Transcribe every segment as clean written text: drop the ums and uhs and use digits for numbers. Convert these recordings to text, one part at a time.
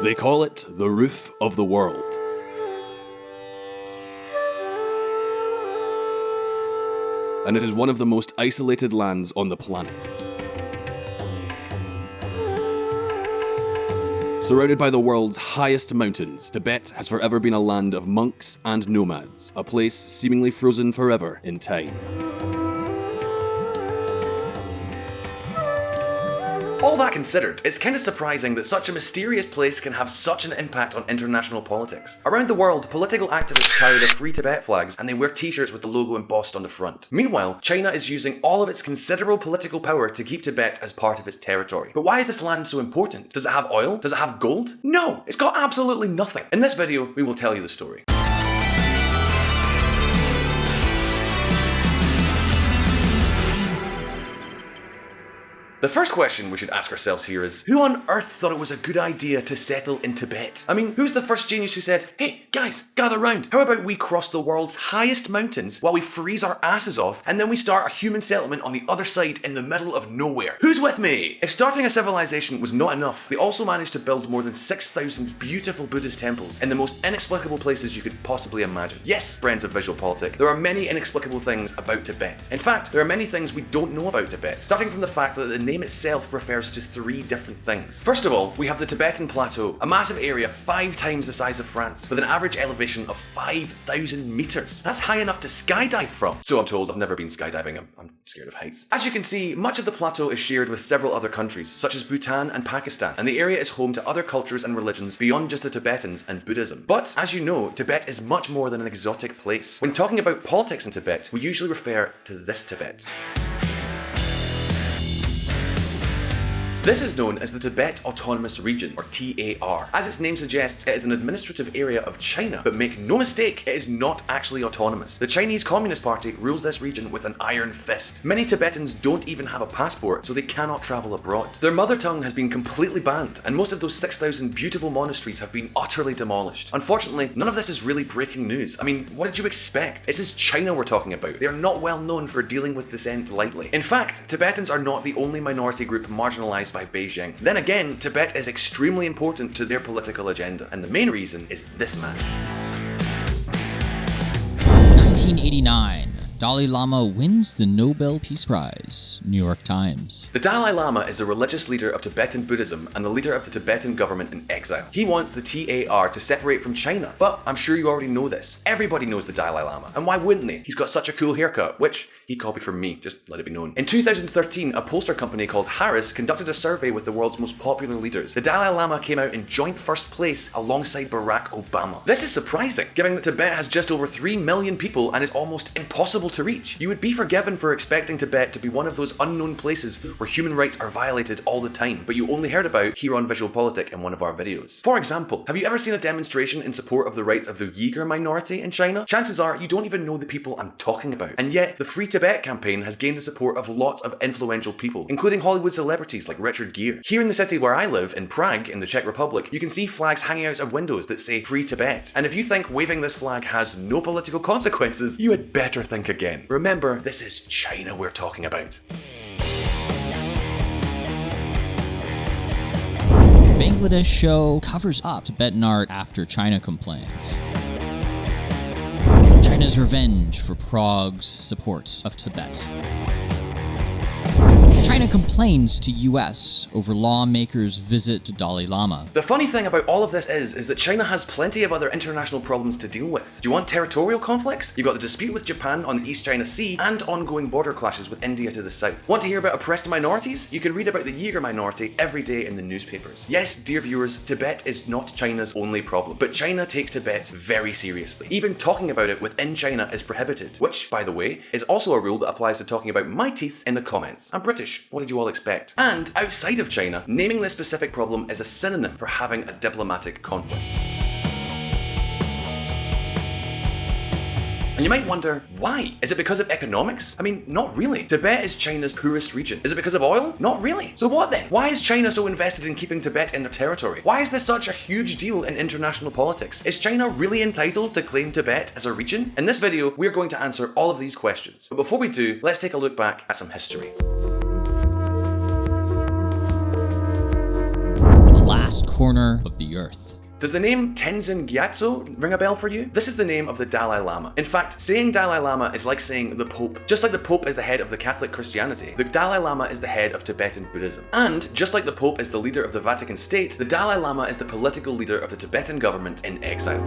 They call it the roof of the world. And it is one of the most isolated lands on the planet. Surrounded by the world's highest mountains, Tibet has forever been a land of monks and nomads, a place seemingly frozen forever in time. All that considered, it's kind of surprising that such a mysterious place can have such an impact on international politics. Around the world, political activists carry the Free Tibet flags and they wear t-shirts with the logo embossed on the front. Meanwhile, China is using all of its considerable political power to keep Tibet as part of its territory. But why is this land so important? Does it have oil? Does it have gold? No, it's got absolutely nothing. In this video, we will tell you the story. The first question we should ask ourselves here is, who on earth thought it was a good idea to settle in Tibet? I mean, who's the first genius who said, hey guys, gather round. How about we cross the world's highest mountains while we freeze our asses off and then we start a human settlement on the other side in the middle of nowhere? Who's with me? If starting a civilization was not enough, they also managed to build more than 6,000 beautiful Buddhist temples in the most inexplicable places you could possibly imagine. Yes, friends of VisualPolitik, there are many inexplicable things about Tibet. In fact, there are many things we don't know about Tibet, starting from the fact that the name itself refers to three different things. First of all, we have the Tibetan Plateau, a massive area 5 times the size of France, with an average elevation of 5,000 meters. That's high enough to skydive from. So I'm told. I've never been skydiving, I'm scared of heights. As you can see, much of the plateau is shared with several other countries, such as Bhutan and Pakistan, and the area is home to other cultures and religions beyond just the Tibetans and Buddhism. But, as you know, Tibet is much more than an exotic place. When talking about politics in Tibet, we usually refer to this Tibet. This is known as the Tibet Autonomous Region, or TAR. As its name suggests, it is an administrative area of China, but make no mistake, it is not actually autonomous. The Chinese Communist Party rules this region with an iron fist. Many Tibetans don't even have a passport, so they cannot travel abroad. Their mother tongue has been completely banned, and most of those 6,000 beautiful monasteries have been utterly demolished. Unfortunately, none of this is really breaking news. I mean, what did you expect? This is China we're talking about. They are not well known for dealing with dissent lightly. In fact, Tibetans are not the only minority group marginalized by Beijing. Then again, Tibet is extremely important to their political agenda, and the main reason is this man. 1989. Dalai Lama wins the Nobel Peace Prize. New York Times. The Dalai Lama is the religious leader of Tibetan Buddhism and the leader of the Tibetan government in exile. He wants the TAR to separate from China, but I'm sure you already know this. Everybody knows the Dalai Lama, and why wouldn't they? He's got such a cool haircut, which he copied from me, just let it be known. In 2013, a pollster company called Harris conducted a survey with the world's most popular leaders. The Dalai Lama came out in joint first place alongside Barack Obama. This is surprising, given that Tibet has just over 3 million people and is almost impossible to reach. You would be forgiven for expecting Tibet to be one of those unknown places where human rights are violated all the time, but you only heard about here on VisualPolitik in one of our videos. For example, have you ever seen a demonstration in support of the rights of the Uyghur minority in China? Chances are you don't even know the people I'm talking about. And yet, the Free Tibet campaign has gained the support of lots of influential people, including Hollywood celebrities like Richard Gere. Here in the city where I live, in Prague, in the Czech Republic, you can see flags hanging out of windows that say Free Tibet. And if you think waving this flag has no political consequences, you had better think again. Remember, this is China we're talking about. Bangladesh show covers up Tibetan art after China complains. China's revenge for Prague's support of Tibet. China complains to US over lawmakers' visit to Dalai Lama. The funny thing about all of this is that China has plenty of other international problems to deal with. Do you want territorial conflicts? You've got the dispute with Japan on the East China Sea and ongoing border clashes with India to the south. Want to hear about oppressed minorities? You can read about the Uyghur minority every day in the newspapers. Yes, dear viewers, Tibet is not China's only problem, but China takes Tibet very seriously. Even talking about it within China is prohibited, which, by the way, is also a rule that applies to talking about my teeth in the comments. I'm British. What did you all expect? And outside of China, naming this specific problem is a synonym for having a diplomatic conflict. And you might wonder, why? Is it because of economics? I mean, not really. Tibet is China's poorest region. Is it because of oil? Not really. So what then? Why is China so invested in keeping Tibet in their territory? Why is this such a huge deal in international politics? Is China really entitled to claim Tibet as a region? In this video, we're going to answer all of these questions. But before we do, let's take a look back at some history. Last corner of the earth. Does the name Tenzin Gyatso ring a bell for you? This is the name of the Dalai Lama. In fact, saying Dalai Lama is like saying the Pope. Just like the Pope is the head of the Catholic Christianity, the Dalai Lama is the head of Tibetan Buddhism. And just like the Pope is the leader of the Vatican State, the Dalai Lama is the political leader of the Tibetan government in exile.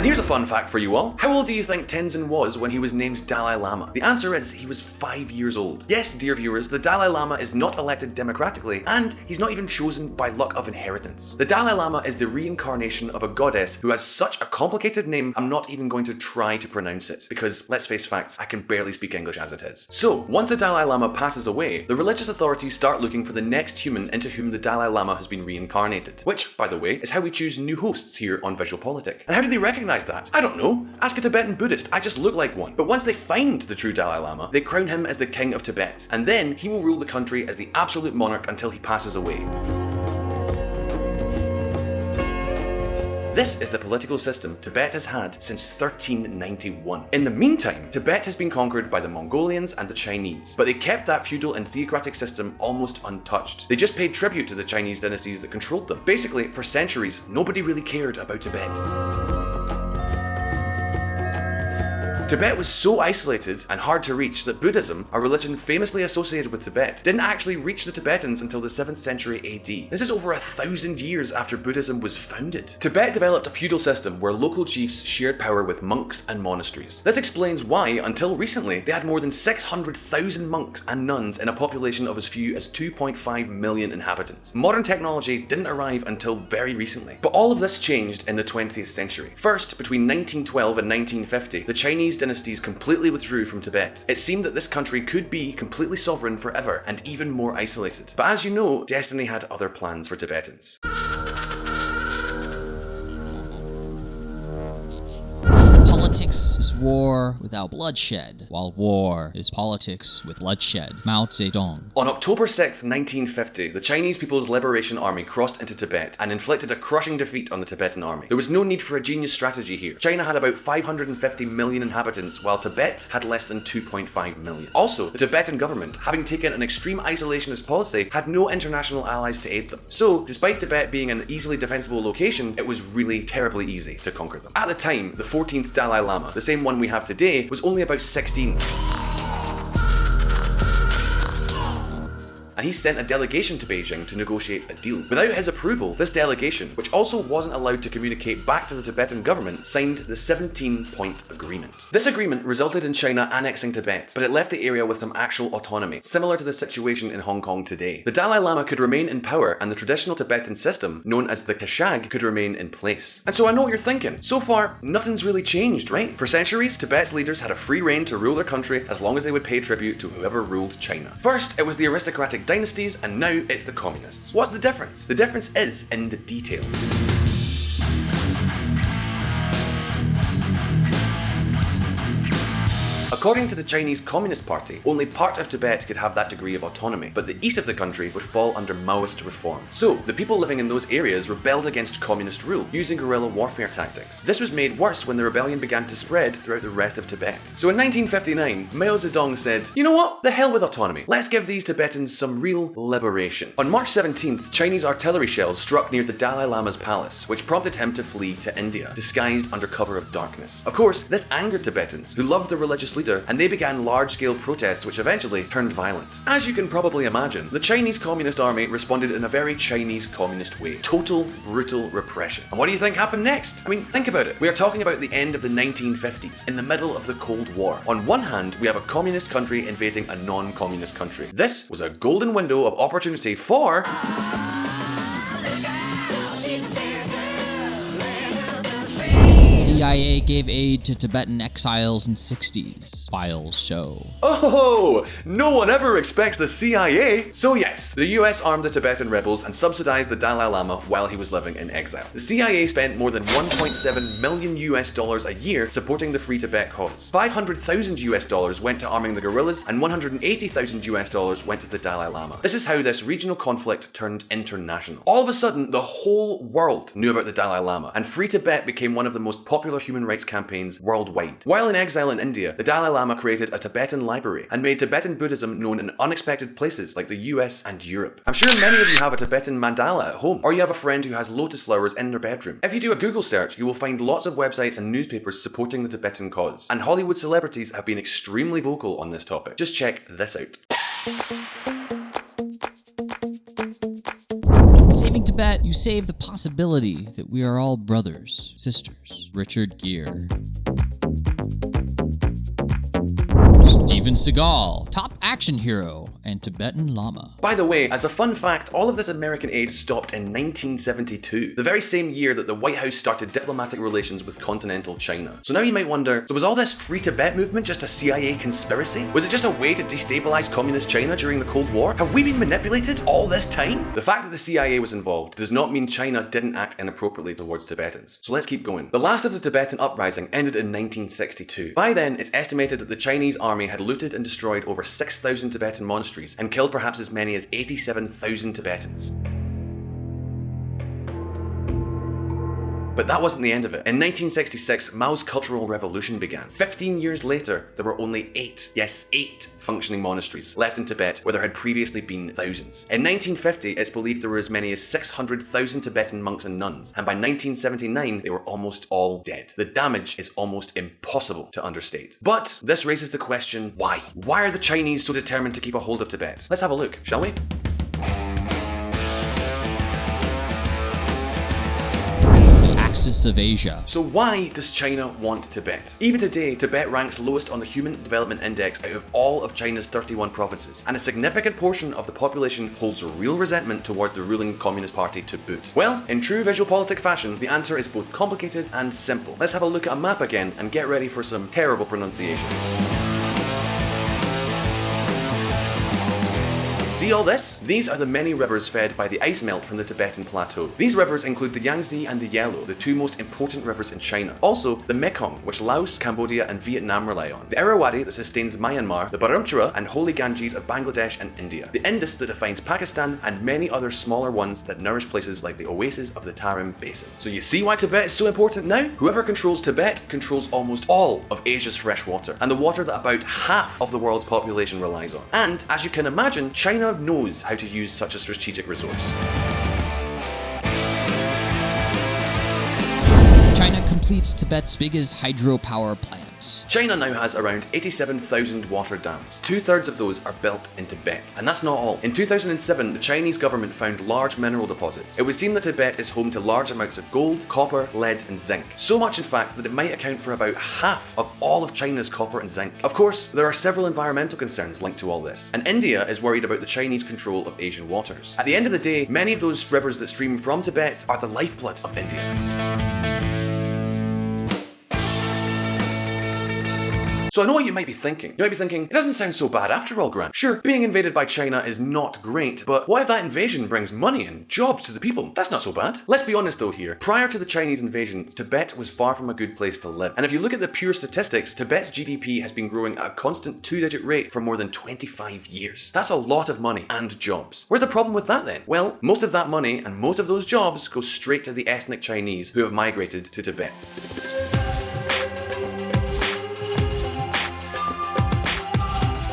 And here's a fun fact for you all. How old do you think Tenzin was when he was named Dalai Lama? The answer is he was 5 years old. Yes, dear viewers, the Dalai Lama is not elected democratically, and he's not even chosen by luck of inheritance. The Dalai Lama is the reincarnation of a goddess who has such a complicated name, I'm not even going to try to pronounce it, because let's face facts, I can barely speak English as it is. So, once the Dalai Lama passes away, the religious authorities start looking for the next human into whom the Dalai Lama has been reincarnated. Which, by the way, is how we choose new hosts here on VisualPolitik. And how do they recognize that? I don't know. Ask a Tibetan Buddhist, I just look like one. But once they find the true Dalai Lama, they crown him as the king of Tibet, and then he will rule the country as the absolute monarch until he passes away. This is the political system Tibet has had since 1391. In the meantime, Tibet has been conquered by the Mongolians and the Chinese, but they kept that feudal and theocratic system almost untouched. They just paid tribute to the Chinese dynasties that controlled them. Basically, for centuries, nobody really cared about Tibet. Tibet was so isolated and hard to reach that Buddhism, a religion famously associated with Tibet, didn't actually reach the Tibetans until the 7th century AD. This is over 1,000 years after Buddhism was founded. Tibet developed a feudal system where local chiefs shared power with monks and monasteries. This explains why, until recently, they had more than 600,000 monks and nuns in a population of as few as 2.5 million inhabitants. Modern technology didn't arrive until very recently. But all of this changed in the 20th century. First, between 1912 and 1950, the Chinese dynasties completely withdrew from Tibet. It seemed that this country could be completely sovereign forever and even more isolated. But as you know, destiny had other plans for Tibetans. Politics is war without bloodshed, while war is politics with bloodshed. Mao Zedong. On October 6th, 1950, the Chinese People's Liberation Army crossed into Tibet and inflicted a crushing defeat on the Tibetan army. There was no need for a genius strategy here. China had about 550 million inhabitants, while Tibet had less than 2.5 million. Also, the Tibetan government, having taken an extreme isolationist policy, had no international allies to aid them. So, despite Tibet being an easily defensible location, it was really terribly easy to conquer them. At the time, the 14th Dalai Lama, the same one we have today, was only about 16. And he sent a delegation to Beijing to negotiate a deal. Without his approval, this delegation, which also wasn't allowed to communicate back to the Tibetan government, signed the 17-point agreement. This agreement resulted in China annexing Tibet, but it left the area with some actual autonomy, similar to the situation in Hong Kong today. The Dalai Lama could remain in power, and the traditional Tibetan system, known as the Kashag, could remain in place. And so I know what you're thinking. So far, nothing's really changed, right? For centuries, Tibet's leaders had a free rein to rule their country as long as they would pay tribute to whoever ruled China. First, it was the aristocratic dynasties, and now it's the communists. What's the difference? The difference is in the details. According to the Chinese Communist Party, only part of Tibet could have that degree of autonomy, but the east of the country would fall under Maoist reform. So, the people living in those areas rebelled against communist rule, using guerrilla warfare tactics. This was made worse when the rebellion began to spread throughout the rest of Tibet. So in 1959, Mao Zedong said, you know what? The hell with autonomy. Let's give these Tibetans some real liberation. On March 17th, Chinese artillery shells struck near the Dalai Lama's palace, which prompted him to flee to India, disguised under cover of darkness. Of course, this angered Tibetans, who loved the religious leader, and they began large-scale protests which eventually turned violent. As you can probably imagine, the Chinese Communist Army responded in a very Chinese communist way. Total, brutal repression. And what do you think happened next? I mean, think about it. We are talking about the end of the 1950s, in the middle of the Cold War. On one hand, we have a communist country invading a non-communist country. This was a golden window of opportunity for... CIA gave aid to Tibetan exiles in 60s. Files show. Oh, no one ever expects the CIA. So yes, the US armed the Tibetan rebels and subsidized the Dalai Lama while he was living in exile. The CIA spent more than $1.7 million a year supporting the Free Tibet cause. $500,000 went to arming the guerrillas, and $180,000 went to the Dalai Lama. This is how this regional conflict turned international. All of a sudden, the whole world knew about the Dalai Lama, and Free Tibet became one of the most popular human rights campaigns worldwide. While in exile in India, the Dalai Lama created a Tibetan library and made Tibetan Buddhism known in unexpected places like the US and Europe. I'm sure many of you have a Tibetan mandala at home, or you have a friend who has lotus flowers in their bedroom. If you do a Google search, you will find lots of websites and newspapers supporting the Tibetan cause, and Hollywood celebrities have been extremely vocal on this topic. Just check this out. In saving Tibet, you save the possibility that we are all brothers, sisters. Richard Gere. Steven Seagal, top action hero and Tibetan Lama. By the way, as a fun fact, all of this American aid stopped in 1972, the very same year that the White House started diplomatic relations with continental China. So now you might wonder, so was all this Free Tibet movement just a CIA conspiracy? Was it just a way to destabilize communist China during the Cold War? Have we been manipulated all this time? The fact that the CIA was involved does not mean China didn't act inappropriately towards Tibetans. So let's keep going. The last of the Tibetan uprising ended in 1962. By then, it's estimated that the Chinese army had looted and destroyed over 6,000 Tibetan monasteries and killed perhaps as many as 87,000 Tibetans. But that wasn't the end of it. In 1966, Mao's Cultural Revolution began. 15 years later, there were only 8 functioning monasteries left in Tibet where there had previously been thousands. In 1950, it's believed there were as many as 600,000 Tibetan monks and nuns, and by 1979, they were almost all dead. The damage is almost impossible to understate. But this raises the question, why? Why are the Chinese so determined to keep a hold of Tibet? Let's have a look, shall we? Axis of Asia. So why does China want Tibet? Even today, Tibet ranks lowest on the Human Development Index out of all of China's 31 provinces, and a significant portion of the population holds real resentment towards the ruling Communist Party to boot. Well, in true VisualPolitik fashion, the answer is both complicated and simple. Let's have a look at a map again and get ready for some terrible pronunciation. See all this? These are the many rivers fed by the ice melt from the Tibetan plateau. These rivers include the Yangtze and the Yellow, the two most important rivers in China. Also, the Mekong, which Laos, Cambodia and Vietnam rely on. The Irrawaddy that sustains Myanmar, the Brahmaputra and Holy Ganges of Bangladesh and India. The Indus that defines Pakistan, and many other smaller ones that nourish places like the oases of the Tarim Basin. So you see why Tibet is so important now? Whoever controls Tibet controls almost all of Asia's fresh water, and the water that about half of the world's population relies on. And, as you can imagine, China knows how to use such a strategic resource. China completes Tibet's biggest hydropower plant. China now has around 87,000 water dams. 2/3 of those are built in Tibet. And that's not all. In 2007, the Chinese government found large mineral deposits. It would seem that Tibet is home to large amounts of gold, copper, lead and zinc. So much in fact that it might account for about half of all of China's copper and zinc. Of course, there are several environmental concerns linked to all this. And India is worried about the Chinese control of Asian waters. At the end of the day, many of those rivers that stream from Tibet are the lifeblood of India. So I know what you might be thinking. You might be thinking, it doesn't sound so bad after all, Grant. Sure, being invaded by China is not great, but what if that invasion brings money and jobs to the people? That's not so bad. Let's be honest though here. Prior to the Chinese invasion, Tibet was far from a good place to live. And if you look at the pure statistics, Tibet's GDP has been growing at a constant 2-digit rate for more than 25 years. That's a lot of money and jobs. Where's the problem with that then? Well, most of that money and most of those jobs go straight to the ethnic Chinese who have migrated to Tibet.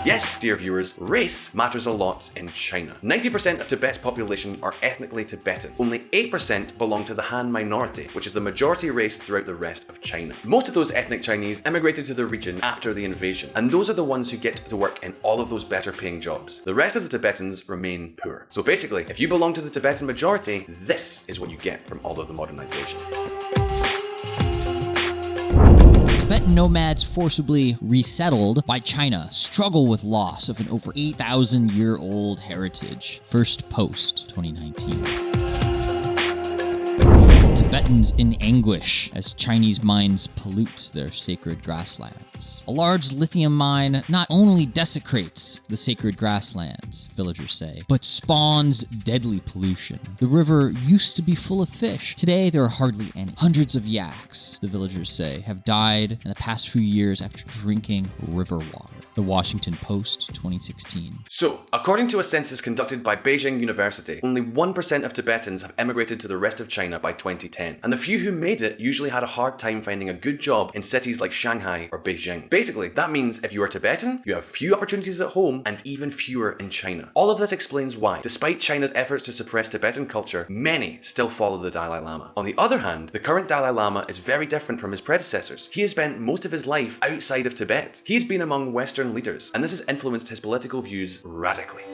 Yes, dear viewers, race matters a lot in China. 90% of Tibet's population are ethnically Tibetan. Only 8% belong to the Han minority, which is the majority race throughout the rest of China. Most of those ethnic Chinese immigrated to the region after the invasion, and those are the ones who get to work in all of those better paying jobs. The rest of the Tibetans remain poor. So basically, if you belong to the Tibetan majority, this is what you get from all of the modernization. Tibetan nomads forcibly resettled by China struggle with loss of an over 8,000-year-old heritage. First post, 2019. Tibetans in anguish as Chinese mines pollute their sacred grasslands. A large lithium mine not only desecrates the sacred grasslands, villagers say, but spawns deadly pollution. The river used to be full of fish. Today, there are hardly any. Hundreds of yaks, the villagers say, have died in the past few years after drinking river water. The Washington Post, 2016. So, according to a census conducted by Beijing University, only 1% of Tibetans have emigrated to the rest of China by 2010, and the few who made it usually had a hard time finding a good job in cities like Shanghai or Beijing. Basically, that means if you are Tibetan, you have few opportunities at home and even fewer in China. All of this explains why, despite China's efforts to suppress Tibetan culture, many still follow the Dalai Lama. On the other hand, the current Dalai Lama is very different from his predecessors. He has spent most of his life outside of Tibet. He's been among Western leaders, and this has influenced his political views radically.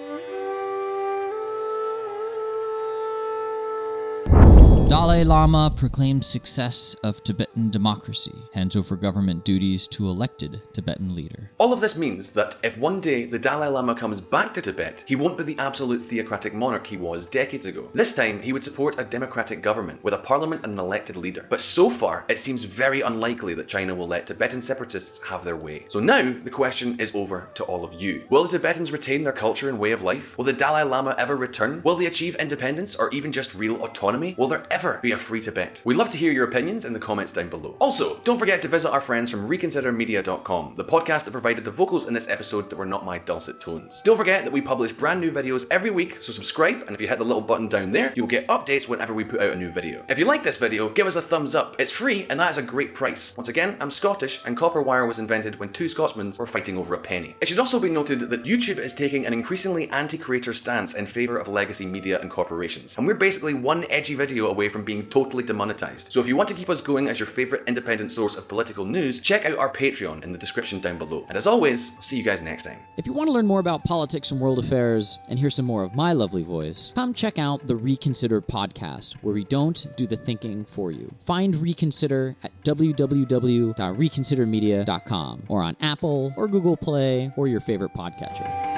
Dalai Lama proclaims success of Tibetan democracy, hands over government duties to elected Tibetan leader. All of this means that if one day the Dalai Lama comes back to Tibet, he won't be the absolute theocratic monarch he was decades ago. This time, he would support a democratic government with a parliament and an elected leader. But so far, it seems very unlikely that China will let Tibetan separatists have their way. So now, the question is over to all of you. Will the Tibetans retain their culture and way of life? Will the Dalai Lama ever return? Will they achieve independence or even just real autonomy? Will there ever be a free Tibet? We'd love to hear your opinions in the comments down below. Also, don't forget to visit our friends from reconsidermedia.com, the podcast that provided the vocals in this episode that were not my dulcet tones. Don't forget that we publish brand new videos every week, so subscribe, and if you hit the little button down there, you'll get updates whenever we put out a new video. If you like this video, give us a thumbs up. It's free, and that is a great price. Once again, I'm Scottish, and copper wire was invented when two Scotsmen were fighting over a penny. It should also be noted that YouTube is taking an increasingly anti-creator stance in favour of legacy media and corporations, and we're basically one edgy video away from being totally demonetized. So if you want to keep us going as your favourite independent source of political news, check out our Patreon in the description down below. And as always, I'll see you guys next time. If you want to learn more about politics and world affairs and hear some more of my lovely voice, come check out the Reconsider podcast, where we don't do the thinking for you. Find Reconsider at www.reconsidermedia.com or on Apple or Google Play or your favorite podcatcher.